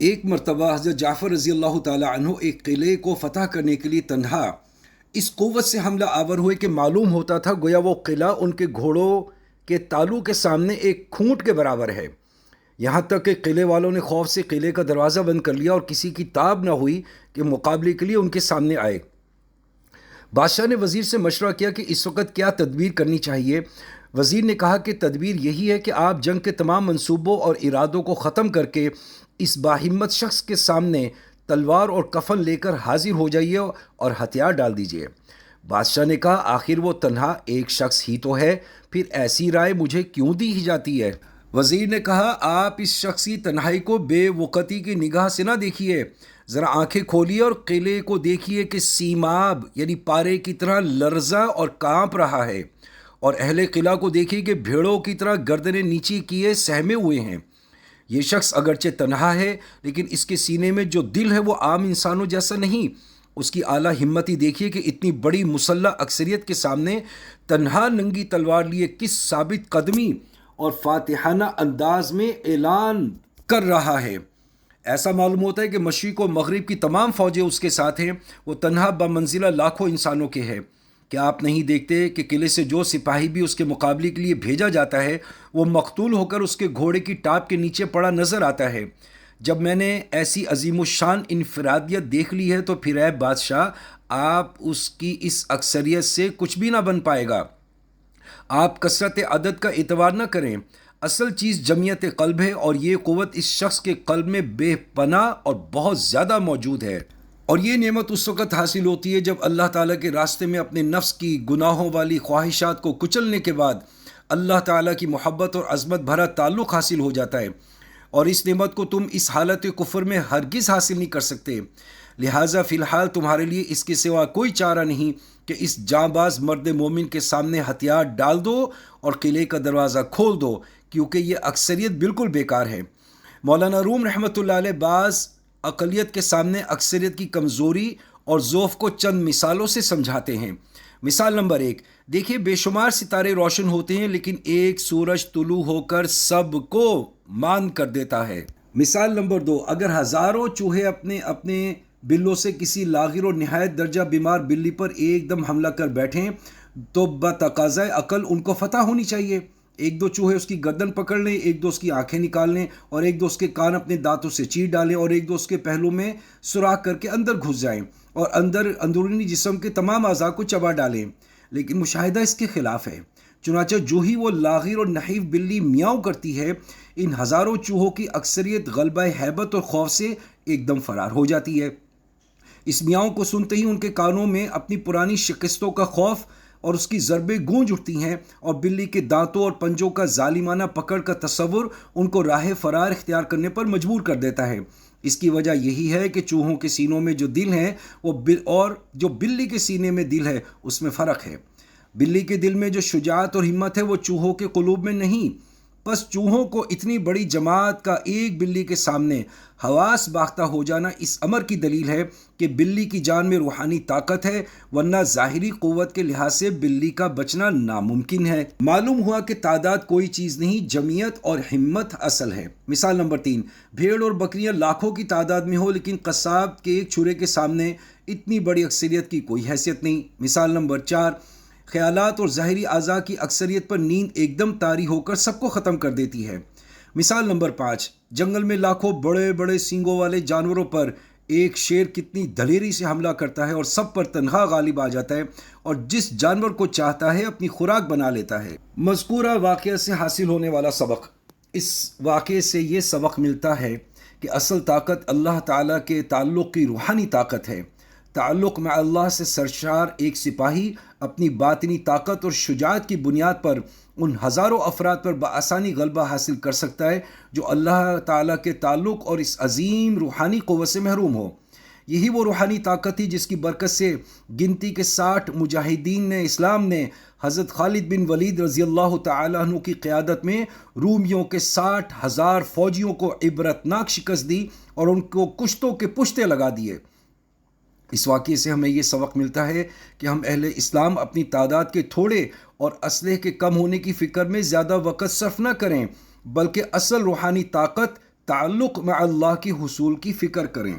ایک مرتبہ حضرت جعفر رضی اللہ تعالی عنہ ایک قلعے کو فتح کرنے کے لیے تنہا اس قوت سے حملہ آور ہوئے کہ معلوم ہوتا تھا گویا وہ قلعہ ان کے گھوڑوں کے تالو کے سامنے ایک کھونٹ کے برابر ہے۔ یہاں تک کہ قلعے والوں نے خوف سے قلعے کا دروازہ بند کر لیا اور کسی کی تاب نہ ہوئی کہ مقابلے کے لیے ان کے سامنے آئے۔ بادشاہ نے وزیر سے مشورہ کیا کہ اس وقت کیا تدبیر کرنی چاہیے۔ وزیر نے کہا کہ تدبیر یہی ہے کہ آپ جنگ کے تمام منصوبوں اور ارادوں کو ختم کر کے اس باہمت شخص کے سامنے تلوار اور کفن لے کر حاضر ہو جائیے اور ہتھیار ڈال دیجیے۔ بادشاہ نے کہا آخر وہ تنہا ایک شخص ہی تو ہے، پھر ایسی رائے مجھے کیوں دی جاتی ہے؟ وزیر نے کہا آپ اس شخصی تنہائی کو بے وقتی کی نگاہ سے نہ دیکھیے، ذرا آنکھیں کھولیے اور قلعے کو دیکھیے کہ سیماب یعنی پارے کی طرح لرزا اور کانپ رہا ہے، اور اہل قلعہ کو دیکھیے کہ بھیڑوں کی طرح گردنیں نیچے کیے سہمے ہوئے ہیں۔ یہ شخص اگرچہ تنہا ہے لیکن اس کے سینے میں جو دل ہے وہ عام انسانوں جیسا نہیں۔ اس کی اعلیٰ ہمت ہی دیکھیے کہ اتنی بڑی مسلح اکثریت کے سامنے تنہا ننگی تلوار لیے کس ثابت قدمی اور فاتحانہ انداز میں اعلان کر رہا ہے۔ ایسا معلوم ہوتا ہے کہ مشرق و مغرب کی تمام فوجیں اس کے ساتھ ہیں، وہ تنہا بمنزلہ لاکھوں انسانوں کے ہے۔ کیا آپ نہیں دیکھتے کہ قلعے سے جو سپاہی بھی اس کے مقابلے کے لیے بھیجا جاتا ہے وہ مقتول ہو کر اس کے گھوڑے کی ٹاپ کے نیچے پڑا نظر آتا ہے؟ جب میں نے ایسی عظیم الشان انفرادیت دیکھ لی ہے تو پھر اے بادشاہ آپ اس کی اس اکثریت سے کچھ بھی نہ بن پائے گا۔ آپ کثرت عدد کا اعتبار نہ کریں، اصل چیز جمعیت قلب ہے، اور یہ قوت اس شخص کے قلب میں بے پناہ اور بہت زیادہ موجود ہے۔ اور یہ نعمت اس وقت حاصل ہوتی ہے جب اللہ تعالیٰ کے راستے میں اپنے نفس کی گناہوں والی خواہشات کو کچلنے کے بعد اللہ تعالیٰ کی محبت اور عظمت بھرا تعلق حاصل ہو جاتا ہے، اور اس نعمت کو تم اس حالت کفر میں ہرگز حاصل نہیں کر سکتے۔ لہٰذا فی الحال تمہارے لیے اس کے سوا کوئی چارہ نہیں کہ اس جاں باز مرد مومن کے سامنے ہتھیار ڈال دو اور قلعے کا دروازہ کھول دو، کیونکہ یہ اکثریت بالکل بیکار ہے۔ مولانا روم رحمۃ اللہ علیہ بعض اقلیت کے سامنے اکثریت کی کمزوری اور ضعف کو چند مثالوں سے سمجھاتے ہیں۔ مثال نمبر 1، دیکھیے بے شمار ستارے روشن ہوتے ہیں لیکن ایک سورج طلوع ہو کر سب کو مان کر دیتا ہے۔ مثال نمبر 2، اگر ہزاروں چوہے اپنے بلوں سے کسی لاغر اور نہایت درجہ بیمار بلی پر ایک دم حملہ کر بیٹھیں تو بتقاضۂ عقل ان کو فتح ہونی چاہیے۔ ایک دو چوہے اس کی گردن پکڑ لیں، ایک دو اس کی آنکھیں نکال لیں، اور ایک دو اس کے کان اپنے دانتوں سے چیر ڈالیں، اور ایک دو اس کے پہلو میں سوراخ کر کے اندر گھس جائیں اور اندرونی جسم کے تمام اعضاء کو چبا ڈالیں۔ لیکن مشاہدہ اس کے خلاف ہے۔ چنانچہ جو ہی وہ لاغر اور نحیف بلی میاؤں کرتی ہے، ان ہزاروں چوہوں کی اکثریت غلبہ ہیبت اور خوف سے ایک دم فرار ہو جاتی ہے۔ اس میاؤں کو سنتے ہی ان کے کانوں میں اپنی پرانی شکستوں کا خوف اور اس کی ضربیں گونج اٹھتی ہیں، اور بلی کے دانتوں اور پنجوں کا ظالمانہ پکڑ کا تصور ان کو راہ فرار اختیار کرنے پر مجبور کر دیتا ہے۔ اس کی وجہ یہی ہے کہ چوہوں کے سینوں میں جو دل ہے اور جو بلی کے سینے میں دل ہے اس میں فرق ہے۔ بلی کے دل میں جو شجاعت اور ہمت ہے وہ چوہوں کے قلوب میں نہیں۔ پس چوہوں کو اتنی بڑی جماعت کا ایک بلی کے سامنے حواس باختہ ہو جانا اس امر کی دلیل ہے کہ بلی کی جان میں روحانی طاقت ہے، ورنہ ظاہری قوت کے لحاظ سے بلی کا بچنا ناممکن ہے۔ معلوم ہوا کہ تعداد کوئی چیز نہیں، جمعیت اور ہمت اصل ہے۔ مثال نمبر 3، بھیڑ اور بکریاں لاکھوں کی تعداد میں ہو لیکن قصاب کے ایک چھرے کے سامنے اتنی بڑی اکثریت کی کوئی حیثیت نہیں۔ مثال نمبر 4، خیالات اور ظاہری اعضاء کی اکثریت پر نیند ایک دم طاری ہو کر سب کو ختم کر دیتی ہے۔ مثال نمبر 5، جنگل میں لاکھوں بڑے بڑے سینگوں والے جانوروں پر ایک شیر کتنی دلیری سے حملہ کرتا ہے اور سب پر تنہا غالب آ جاتا ہے، اور جس جانور کو چاہتا ہے اپنی خوراک بنا لیتا ہے۔ مذکورہ واقعہ سے حاصل ہونے والا سبق، اس واقعے سے یہ سبق ملتا ہے کہ اصل طاقت اللہ تعالیٰ کے تعلق کی روحانی طاقت ہے۔ تعلق مع اللہ سے سرشار ایک سپاہی اپنی باطنی طاقت اور شجاعت کی بنیاد پر ان ہزاروں افراد پر بآسانی غلبہ حاصل کر سکتا ہے جو اللہ تعالیٰ کے تعلق اور اس عظیم روحانی قوت سے محروم ہو۔ یہی وہ روحانی طاقت تھی جس کی برکت سے گنتی کے 60 مجاہدین اسلام نے حضرت خالد بن ولید رضی اللہ تعالیٰ عنہ کی قیادت میں رومیوں کے 60,000 فوجیوں کو عبرتناک شکست دی اور ان کو کشتوں کے پشتے لگا دیے۔ اس واقعے سے ہمیں یہ سبق ملتا ہے کہ ہم اہل اسلام اپنی تعداد کے تھوڑے اور اسلحے کے کم ہونے کی فکر میں زیادہ وقت صرف نہ کریں، بلکہ اصل روحانی طاقت تعلق مع اللہ کی حصول کی فکر کریں.